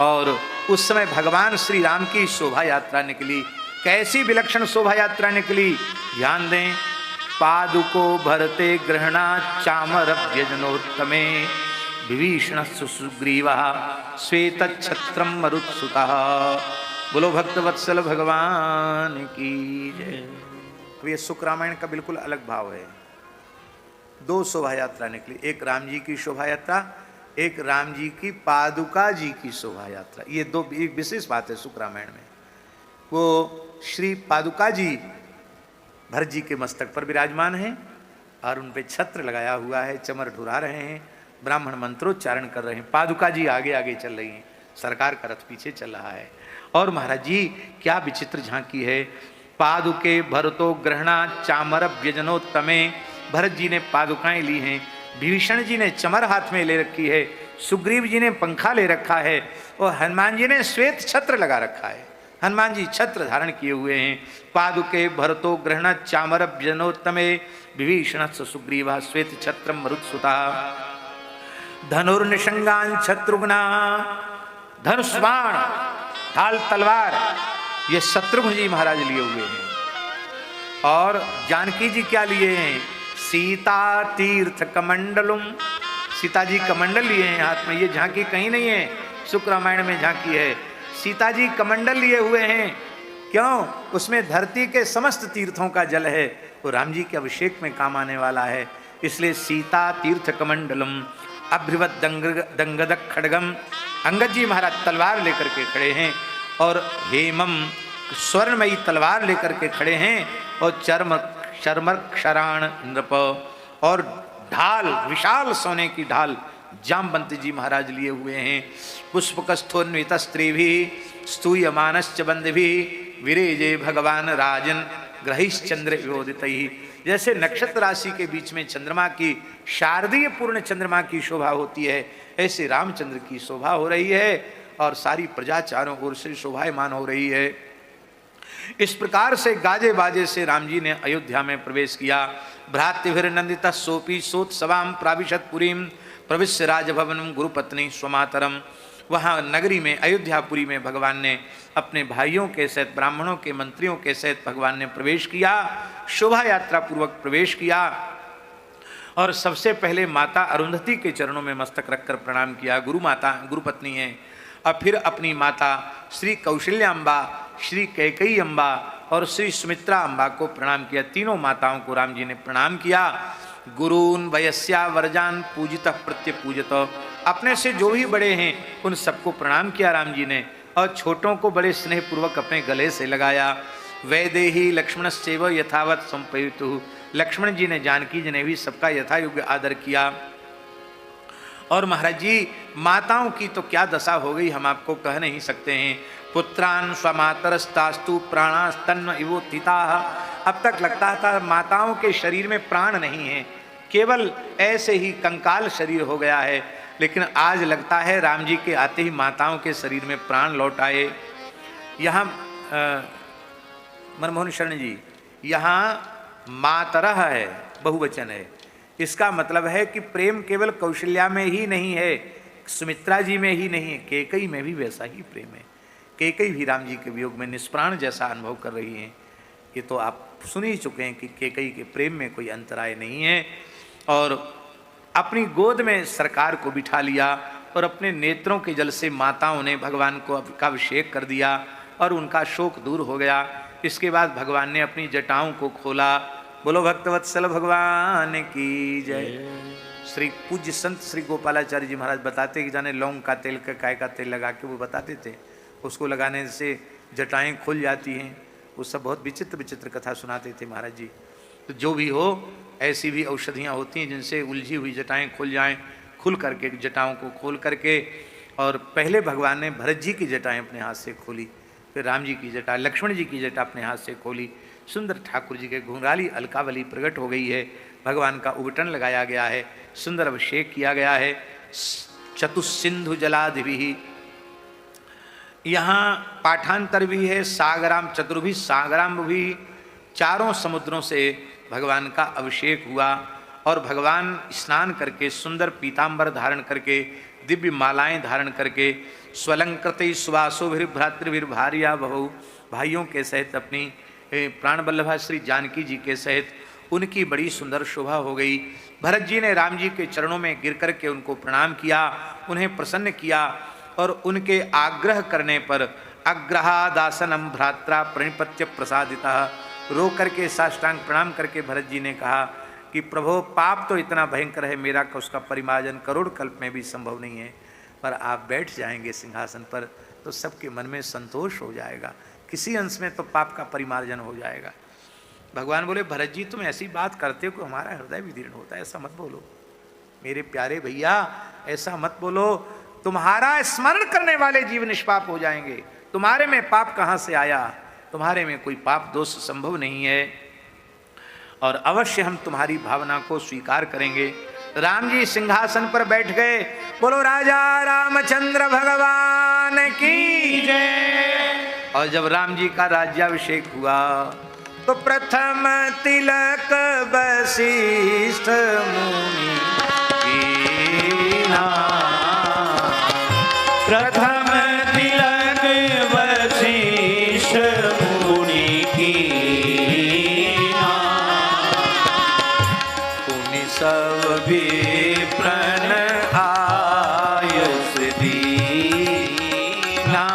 और उस समय भगवान श्री राम की शोभा यात्रा निकली। कैसी विलक्षण शोभा यात्रा निकली, ध्यान दें। पादुको भरते ग्रहणा चामर व्यजनोत्तमे विभीषण सुग्रीव श्वेत छत्रम मरुत्सुता। बोलो भक्त वत्सल भगवान की जय। तो ये शुक रामायण का बिल्कुल अलग भाव है। दो शोभा यात्रा निकली, एक राम जी की शोभा यात्रा, एक राम जी की पादुका जी की शोभा यात्रा। ये दो एक विशेष बात है शुक रामायण में। वो श्री पादुका जी भरत जी के मस्तक पर विराजमान हैं और उन पे छत्र लगाया हुआ है, चमर ढुरा रहे हैं, ब्राह्मण मंत्रोच्चारण कर रहे हैं। पादुका जी आगे आगे चल रही हैं, सरकार का रथ पीछे चल रहा है। और महाराज जी क्या विचित्र झांकी है। पादुके भरतो ग्रहणा चामर व्यजनोत्तमे, भरत जी ने पादुकाएं ली हैं, विभीषण जी ने चमर हाथ में ले रखी है, सुग्रीव जी ने पंखा ले रखा है और हनुमान जी ने श्वेत छत्र लगा रखा है। हनुमान जी छत्र धारण किए हुए हैं। पादुके भरतो ग्रहण चामर जनोत्तमे विभीषण सुग्रीवा श्वेत छत्र मरुत्सुता धनुर्निशंगान शत्रुघ्ना। धनुष बाण ढाल तलवार ये शत्रुघ्न जी महाराज लिए हुए हैं। और जानकी जी क्या लिए हैं? सीता तीर्थ कमंडलुम। सीता जी कमंडल लिए हैं हाथ में। ये झांकी कहीं नहीं है, शुक्र रामायण में झांकी है। सीता जी कमंडल लिए हुए हैं। क्यों? उसमें धरती के समस्त तीर्थों का जल है, वो राम जी के अभिषेक में काम आने वाला है, इसलिए सीता तीर्थ कमंडलम। अभ्रिवत दंगदक खड़गम। अंगद जी महाराज तलवार लेकर के खड़े हैं और हेमम स्वर्णमयी तलवार लेकर के खड़े हैं और चर्मर क्षराण नृप और ढाल विशाल सोने की ढाल जामवंत जी महाराज लिए हुए हैं। पुष्पकस्थोन्वित स्त्री भी स्तूय मानश्च बंद भी विरेजे भगवान राजन ग्रहिश्चंद्र विरोधित ही। जैसे नक्षत्र राशि के बीच में चंद्रमा की शारदीय पूर्ण चंद्रमा की शोभा होती है, ऐसे रामचंद्र की शोभा हो रही है और सारी प्रजा चारों ओर से शोभायमान हो रही है। इस प्रकार से गाजे बाजे से राम जी ने अयोध्या में प्रवेश किया। भ्रातृभिर्नंदित सोपी सोत्सवाम प्राविशत पुरीम प्रविश्य राजभवनम गुरुपत्नी स्वमातरम। वहाँ नगरी में अयोध्यापुरी में भगवान ने अपने भाइयों के सहित ब्राह्मणों के मंत्रियों के सहित भगवान ने प्रवेश किया, शोभा यात्रा पूर्वक प्रवेश किया और सबसे पहले माता अरुंधति के चरणों में मस्तक रखकर प्रणाम किया। गुरु माता गुरुपत्नी है। और फिर अपनी माता श्री कौशल्या अम्बा, श्री कैकेयी अम्बा और श्री सुमित्रा अम्बा को प्रणाम किया। तीनों माताओं को राम जी ने प्रणाम किया। गुरून् वयस्या वरजान पूजित प्रत्य पूजित। अपने से जो भी बड़े हैं उन सबको प्रणाम किया राम जी ने और छोटों को बड़े स्नेह पूर्वक अपने गले से लगाया। वैदेही लक्ष्मण सेव यथावत संपयुतु। लक्ष्मण जी ने जानकी जी ने भी सबका यथायोग्य आदर किया। और महाराज जी माताओं की तो क्या दशा हो गई हम आपको कह नहीं सकते हैं। पुत्रान स्वमातरस्तास्तु प्राणास्तन्व इवोत्थिता। अब तक लगता था माताओं के शरीर में प्राण नहीं है, केवल ऐसे ही कंकाल शरीर हो गया है, लेकिन आज लगता है राम जी के आते ही माताओं के शरीर में प्राण लौट आए। यहाँ मनमोहन शरण जी, यहाँ मातरः है, बहुवचन है। इसका मतलब है कि प्रेम केवल कौशल्या में ही नहीं है, सुमित्रा जी में ही नहीं है, कैकेयी में भी वैसा ही प्रेम है। कैकेयी भी राम जी के वियोग में निष्प्राण जैसा अनुभव कर रही हैं। ये तो आप सुन ही चुके हैं कि कैकेयी के प्रेम में कोई अंतराय नहीं है। और अपनी गोद में सरकार को बिठा लिया और अपने नेत्रों के जल से माताओं ने भगवान को का अभिषेक कर दिया और उनका शोक दूर हो गया। इसके बाद भगवान ने अपनी जटाओं को खोला। बोलो भक्तवत्सल भगवान की जय। श्री पूज्य संत श्री गोपालाचार्य जी महाराज बताते कि जाने लौंग का तेल का काय का तेल लगा के वो बताते थे, उसको लगाने से जटाएं खुल जाती हैं। वो सब बहुत विचित्र विचित्र कथा सुनाते थे महाराज जी। तो जो भी हो, ऐसी भी औषधियाँ होती हैं जिनसे उलझी हुई जटाएं खुल जाएं, खुल करके जटाओं को खोल करके। और पहले भगवान ने भरत जी की जटाएं अपने हाथ से खोली, फिर राम जी की जटा, लक्ष्मण जी की जटा अपने हाथ से खोली। सुंदर ठाकुर जी के घुंघराली अलकावली प्रकट हो गई है। भगवान का उबटन लगाया गया है, सुंदर अभिषेक किया गया है। चतुसिंधु जलाधिभी, यहाँ पाठांतर भी है। सागराम चतुर्भी सागराम भी, चारों समुद्रों से भगवान का अभिषेक हुआ और भगवान स्नान करके सुंदर पीतांबर धारण करके दिव्य मालाएं धारण करके स्वलंकृत सुवासोभिर्भ्रातृभिर्भार्या बहु, भाइयों के सहित अपनी प्राण वल्लभा श्री जानकी जी के सहित उनकी बड़ी सुंदर शोभा हो गई। भरत जी ने राम जी के चरणों में गिर कर के उनको प्रणाम किया, उन्हें प्रसन्न किया और उनके आग्रह करने पर अग्रहादासनम भ्रात्रा प्रणिपत्य प्रसादिता, रो करके साष्टांग प्रणाम करके भरत जी ने कहा कि प्रभु पाप तो इतना भयंकर है मेरा कि उसका परिमार्जन करोड़ कल्प में भी संभव नहीं है, पर आप बैठ जाएंगे सिंहासन पर तो सबके मन में संतोष हो जाएगा, किसी अंश में तो पाप का परिमार्जन हो जाएगा। भगवान बोले भरत जी तुम ऐसी बात करते हो कि हमारा हृदय विदीर्ण होता है, ऐसा मत बोलो मेरे प्यारे भैया, ऐसा मत बोलो। तुम्हारा स्मरण करने वाले जीव निष्पाप हो जाएंगे। तुम्हारे में पाप कहाँ से आया? तुम्हारे में कोई पाप दोष संभव नहीं है और अवश्य हम तुम्हारी भावना को स्वीकार करेंगे। राम जी सिंहासन पर बैठ गए। बोलो राजा रामचंद्र भगवान की जय। और जब राम जी का राज्याभिषेक हुआ तो प्रथम तिलक वशिष्ठ मुनि कीना, प्रथम तिलक वशिष्ठ मुनि कीना, पुनि सब विप्रन आयस दीना,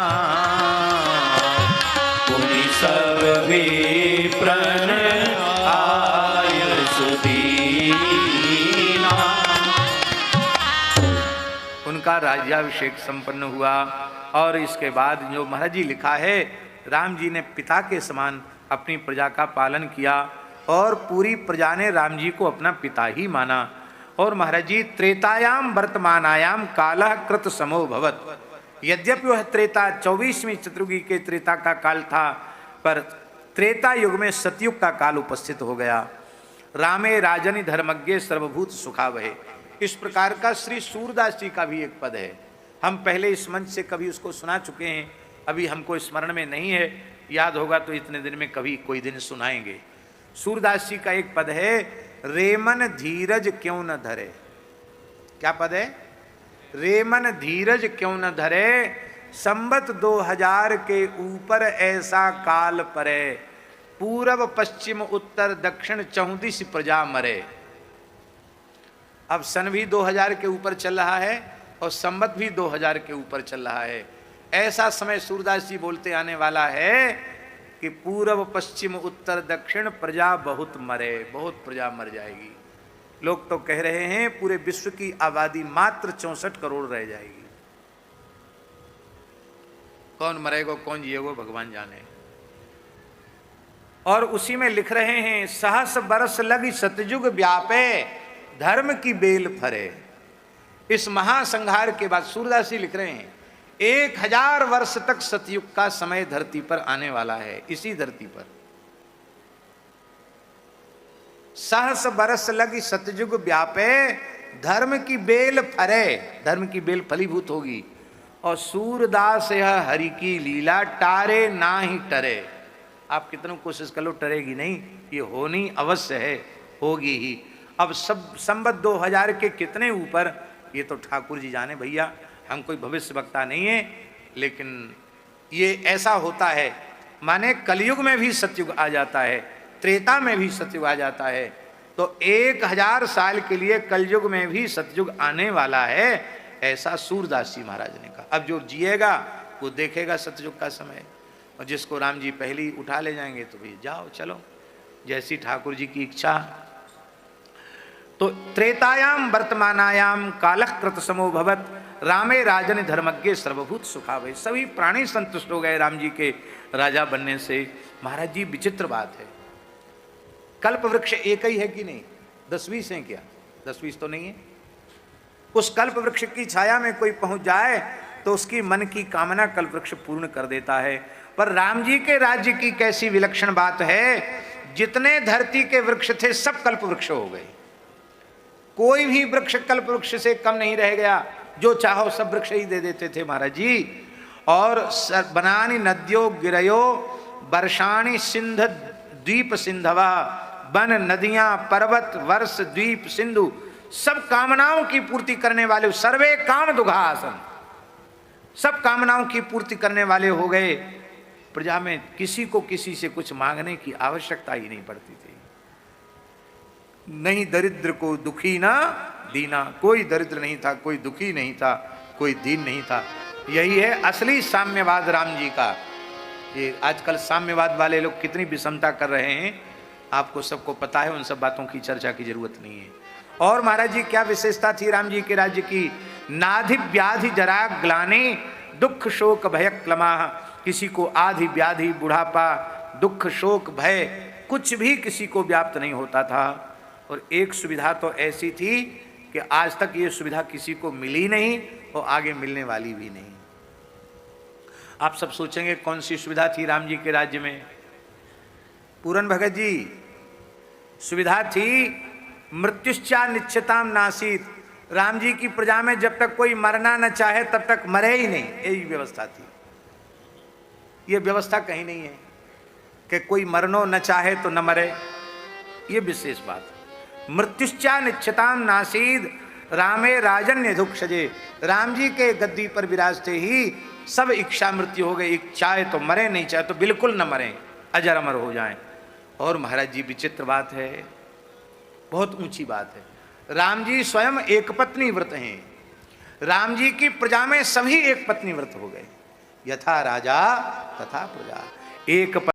पुनि सब विप्रन आयस दीना। उनका राज्याभिषेक संपन्न हुआ और इसके बाद जो महाराज जी लिखा है, राम जी ने पिता के समान अपनी प्रजा का पालन किया और पूरी प्रजा ने राम जी को अपना पिता ही माना। और महाराज जी त्रेतायाम वर्तमानायाम कालः कृत समो भवत, यद्यपि वह त्रेता 24वीं चतुर्युगी के त्रेता का काल था, पर त्रेता युग में सतयुग का काल उपस्थित हो गया। रामे राजनि धर्मज्ञे सर्वभूत सुखावहे, इस प्रकार का श्री सूरदास जी का भी एक पद है। हम पहले इस मंच से कभी उसको सुना चुके हैं, अभी हमको स्मरण में नहीं है, याद होगा तो इतने दिन में कभी कोई दिन सुनाएंगे। सूरदास जी का एक पद है, रेमन धीरज क्यों न धरे। क्या पद है? रेमन धीरज क्यों न धरे, संबत 2000 के ऊपर ऐसा काल परे, पूरब पश्चिम उत्तर दक्षिण 34 प्रजा मरे। अब सन भी 2000 के ऊपर चल रहा है और संबत भी 2000 के ऊपर चल रहा है। ऐसा समय सूरदास जी बोलते आने वाला है कि पूर्व पश्चिम उत्तर दक्षिण प्रजा बहुत मरे, बहुत प्रजा मर जाएगी। लोग तो कह रहे हैं पूरे विश्व की आबादी मात्र 64 करोड़ रह जाएगी। कौन मरेगा कौन जिएगा भगवान जाने। और उसी में लिख रहे हैं, सहस बरस लगी सतयुग व्यापे, धर्म की बेल फरे। इस महासंहार के बाद सूरदास जी लिख रहे हैं 1000 वर्ष तक सतयुग का समय धरती पर आने वाला है। इसी धरती पर सहस बरस लगी सतयुग व्यापे, धर्म की बेल फरे, धर्म की बेल फलीभूत होगी। और सूरदास यह हरि की लीला, टारे ना ही टरे। आप कितनों कोशिश कर लो टरेगी नहीं, ये होनी अवश्य है, होगी ही। अब सब संबत 2000 के कितने ऊपर, ये तो ठाकुर जी जाने भैया, हम कोई भविष्य वक्ता नहीं है, लेकिन ये ऐसा होता है। माने कलयुग में भी सतयुग आ जाता है, त्रेता में भी सतयुग आ जाता है, तो 1000 साल के लिए कलयुग में भी सतयुग आने वाला है, ऐसा सूरदास जी महाराज ने कहा। अब जो जिएगा वो देखेगा सतयुग का समय, और जिसको राम जी पहले उठा ले जाएंगे तो भाई जाओ चलो, जैसी ठाकुर जी की इच्छा। तो त्रेतायाम वर्तमानायाम कालः कृत समो भवत, रामे राजन धर्मज्ञे सर्वभूत सुखावहे। सभी प्राणी संतुष्ट हो गए राम जी के राजा बनने से। महाराज जी विचित्र बात है, कल्प वृक्ष एक ही है कि नहीं? 10-20 हैं क्या? 10-20 तो नहीं है। उस कल्प वृक्ष की छाया में कोई पहुंच जाए तो उसकी मन की कामना कल्प वृक्ष पूर्ण कर देता है। पर राम जी के राज्य की कैसी विलक्षण बात है, जितने धरती के वृक्ष थे सब कल्प वृक्ष हो गए। कोई भी वृक्ष कल्प वृक्ष से कम नहीं रह गया, जो चाहो सब वृक्ष ही दे देते थे महाराज जी। और बनानी नद्यो गिरयो वर्षाणी सिंध द्वीप सिंधवा, वन नदियां पर्वत वर्ष द्वीप सिंधु, सब कामनाओं की पूर्ति करने वाले, सर्वे काम दुघासन, सब कामनाओं की पूर्ति करने वाले हो गए। प्रजा में किसी को किसी से कुछ मांगने की आवश्यकता ही नहीं पड़ती थी। नहीं दरिद्र को दुखी ना दीना, कोई दरिद्र नहीं था, कोई दुखी नहीं था, कोई दीन नहीं था। यही है असली साम्यवाद राम जी का। ये आजकल साम्यवाद वाले लोग कितनी विषमता कर रहे हैं, आपको सबको पता है, उन सब बातों की चर्चा की जरूरत नहीं है। और महाराज जी क्या विशेषता थी राम जी के राज्य की? नाधि व्याधि जरा ग्लानि दुख शोक भय क्लमाह, किसी को आधि व्याधि बुढ़ापा दुख शोक भय कुछ भी किसी को व्याप्त नहीं होता था। और एक सुविधा तो ऐसी थी कि आज तक ये सुविधा किसी को मिली नहीं और आगे मिलने वाली भी नहीं। आप सब सोचेंगे कौन सी सुविधा थी राम जी के राज्य में? पूरन भगत जी, सुविधा थी मृत्युश्चा निश्चिताम नासीत। राम जी की प्रजा में जब तक कोई मरना न चाहे तब तक मरे ही नहीं, यही व्यवस्था थी। ये व्यवस्था कहीं नहीं है कि कोई मरनो न चाहे तो न मरे, ये विशेष बात है। मृत्युश्चा निश्चिताम नासीद रामे राजन्य दुक्षजे, राम जी के गद्दी पर विराजते ही सब इच्छा मृत्यु हो गई, चाहे तो मरे, नहीं चाहे तो बिल्कुल न मरे, अजर अमर हो जाएं। और महाराज जी विचित्र बात है, बहुत ऊंची बात है। राम जी स्वयं एक पत्नी व्रत हैं, राम जी की प्रजा में सभी एक पत्नी व्रत हो गए। यथा राजा तथा प्रजा, एक